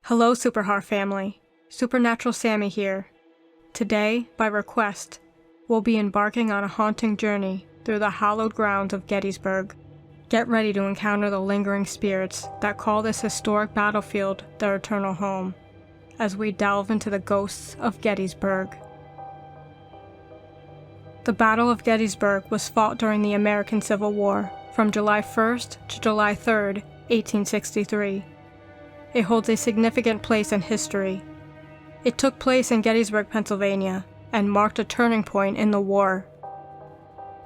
Hello, Superheart family. Supernatural Sammy here. Today, by request, we'll be embarking on a haunting journey through the hallowed grounds of Gettysburg. Get ready to encounter the lingering spirits that call this historic battlefield their eternal home, as we delve into the ghosts of Gettysburg. The Battle of Gettysburg was fought during the American Civil War, from July 1st to July 3rd, 1863. It holds a significant place in history. It took place in Gettysburg, Pennsylvania, and marked a turning point in the war.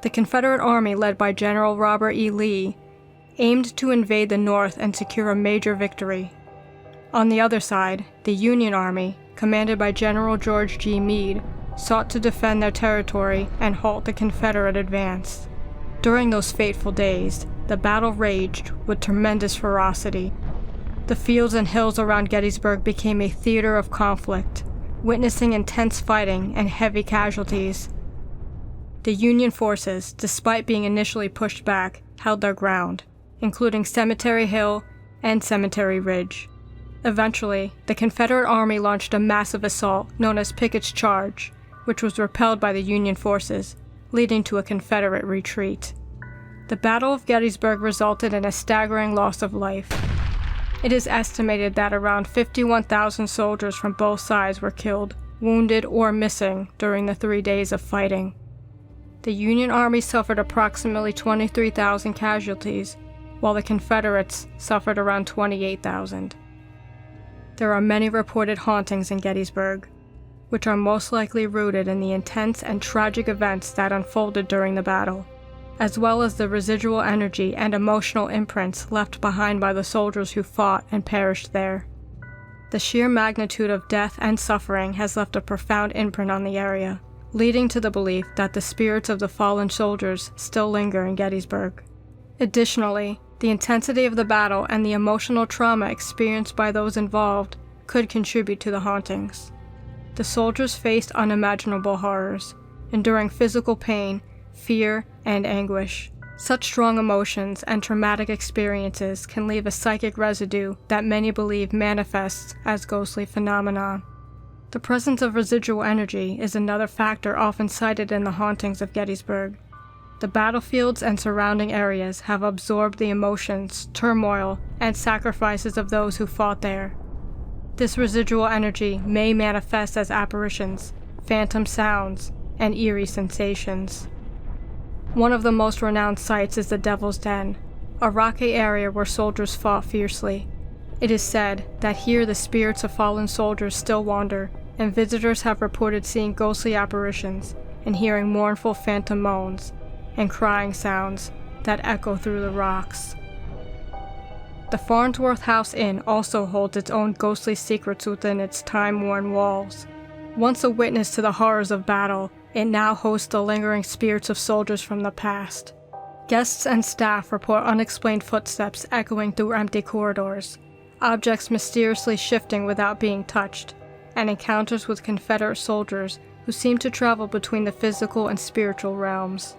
The Confederate Army, led by General Robert E. Lee, aimed to invade the North and secure a major victory. On the other side, the Union Army, commanded by General George G. Meade, sought to defend their territory and halt the Confederate advance. During those fateful days, the battle raged with tremendous ferocity. The fields and hills around Gettysburg became a theater of conflict, witnessing intense fighting and heavy casualties. The Union forces, despite being initially pushed back, held their ground, including Cemetery Hill and Cemetery Ridge. Eventually, the Confederate Army launched a massive assault known as Pickett's Charge, which was repelled by the Union forces, leading to a Confederate retreat. The Battle of Gettysburg resulted in a staggering loss of life. It is estimated that around 51,000 soldiers from both sides were killed, wounded, or missing during the 3 days of fighting. The Union Army suffered approximately 23,000 casualties, while the Confederates suffered around 28,000. There are many reported hauntings in Gettysburg, which are most likely rooted in the intense and tragic events that unfolded during the battle, as well as the residual energy and emotional imprints left behind by the soldiers who fought and perished there. The sheer magnitude of death and suffering has left a profound imprint on the area, leading to the belief that the spirits of the fallen soldiers still linger in Gettysburg. Additionally, the intensity of the battle and the emotional trauma experienced by those involved could contribute to the hauntings. The soldiers faced unimaginable horrors, enduring physical pain, fear, and anguish. Such strong emotions and traumatic experiences can leave a psychic residue that many believe manifests as ghostly phenomenon. The presence of residual energy is another factor often cited in the hauntings of Gettysburg. The battlefields and surrounding areas have absorbed the emotions, turmoil, and sacrifices of those who fought there. This residual energy may manifest as apparitions, phantom sounds, and eerie sensations. One of the most renowned sites is the Devil's Den, a rocky area where soldiers fought fiercely. It is said that here the spirits of fallen soldiers still wander, and visitors have reported seeing ghostly apparitions and hearing mournful phantom moans and crying sounds that echo through the rocks. The Farnsworth House Inn also holds its own ghostly secrets within its time-worn walls. Once a witness to the horrors of battle, it now hosts the lingering spirits of soldiers from the past. Guests and staff report unexplained footsteps echoing through empty corridors, objects mysteriously shifting without being touched, and encounters with Confederate soldiers who seem to travel between the physical and spiritual realms.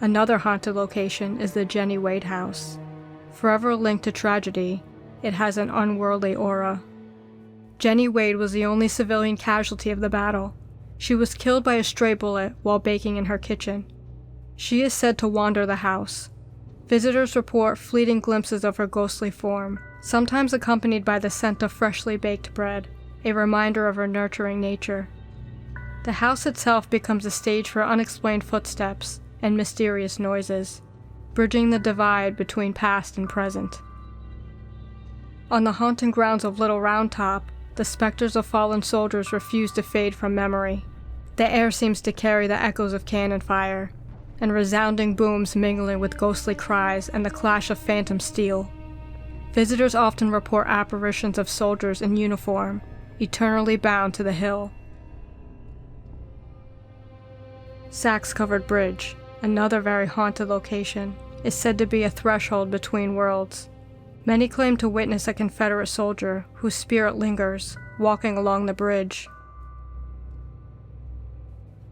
Another haunted location is the Jenny Wade House. Forever linked to tragedy, it has an unworldly aura. Jenny Wade was the only civilian casualty of the battle. She was killed by a stray bullet while baking in her kitchen. She is said to wander the house. Visitors report fleeting glimpses of her ghostly form, sometimes accompanied by the scent of freshly baked bread, a reminder of her nurturing nature. The house itself becomes a stage for unexplained footsteps and mysterious noises, bridging the divide between past and present. On the haunting grounds of Little Round Top, the specters of fallen soldiers refuse to fade from memory. The air seems to carry the echoes of cannon fire, and resounding booms mingling with ghostly cries and the clash of phantom steel. Visitors often report apparitions of soldiers in uniform, eternally bound to the hill. Sacks-covered Bridge, another very haunted location, is said to be a threshold between worlds. Many claim to witness a Confederate soldier whose spirit lingers, walking along the bridge.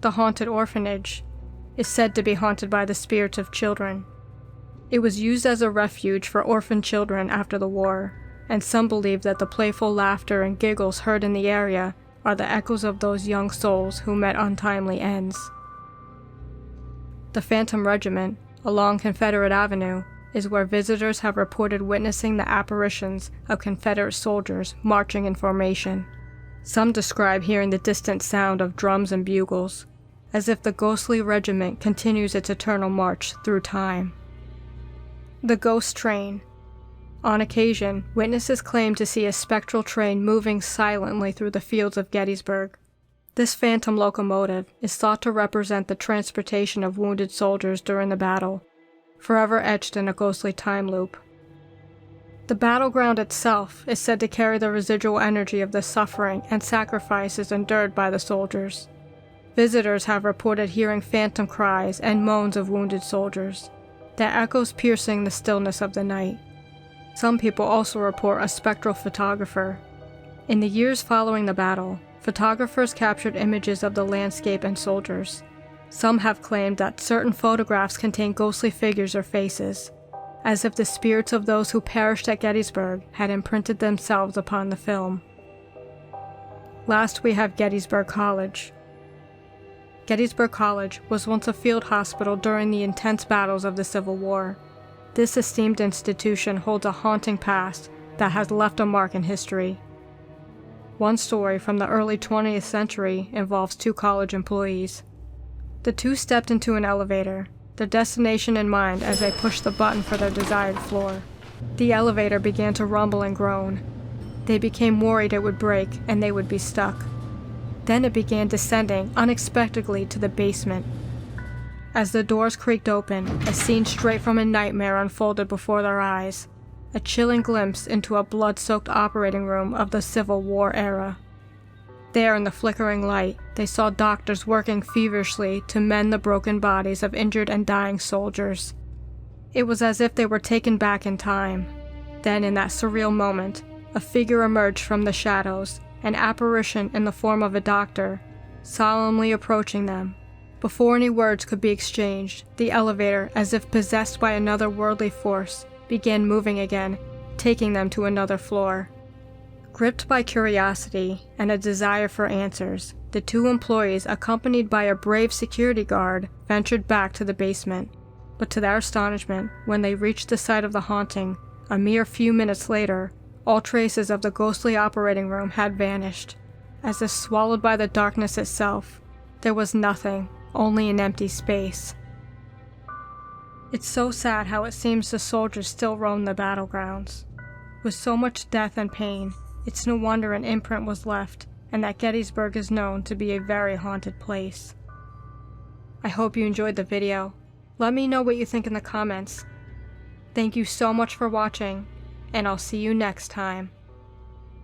The haunted Orphanage is said to be haunted by the spirits of children. It was used as a refuge for orphan children after the war, and some believe that the playful laughter and giggles heard in the area are the echoes of those young souls who met untimely ends. The Phantom Regiment, along Confederate Avenue, is where visitors have reported witnessing the apparitions of Confederate soldiers marching in formation. Some describe hearing the distant sound of drums and bugles, as if the ghostly regiment continues its eternal march through time. The Ghost Train. On occasion, witnesses claim to see a spectral train moving silently through the fields of Gettysburg. This phantom locomotive is thought to represent the transportation of wounded soldiers during the battle, forever etched in a ghostly time loop. The battleground itself is said to carry the residual energy of the suffering and sacrifices endured by the soldiers. Visitors have reported hearing phantom cries and moans of wounded soldiers, their echoes piercing the stillness of the night. Some people also report a spectral photographer. In the years following the battle, photographers captured images of the landscape and soldiers. Some have claimed that certain photographs contain ghostly figures or faces, as if the spirits of those who perished at Gettysburg had imprinted themselves upon the film. Last, we have Gettysburg College. Gettysburg College was once a field hospital during the intense battles of the Civil War. This esteemed institution holds a haunting past that has left a mark in history. One story from the early 20th century involves two college employees. The two stepped into an elevator, their destination in mind as they pushed the button for their desired floor. The elevator began to rumble and groan. They became worried it would break and they would be stuck. Then it began descending unexpectedly to the basement. As the doors creaked open, a scene straight from a nightmare unfolded before their eyes, a chilling glimpse into a blood-soaked operating room of the Civil War era. There in the flickering light, they saw doctors working feverishly to mend the broken bodies of injured and dying soldiers. It was as if they were taken back in time. Then, in that surreal moment, a figure emerged from the shadows, an apparition in the form of a doctor, solemnly approaching them. Before any words could be exchanged, the elevator, as if possessed by another worldly force, began moving again, taking them to another floor. Gripped by curiosity and a desire for answers, the two employees, accompanied by a brave security guard, ventured back to the basement. But to their astonishment, when they reached the site of the haunting, a mere few minutes later, all traces of the ghostly operating room had vanished. As if swallowed by the darkness itself, there was nothing, only an empty space. It's so sad how it seems the soldiers still roam the battlegrounds. With so much death and pain, it's no wonder an imprint was left, and that Gettysburg is known to be a very haunted place. I hope you enjoyed the video. Let me know what you think in the comments. Thank you so much for watching, and I'll see you next time.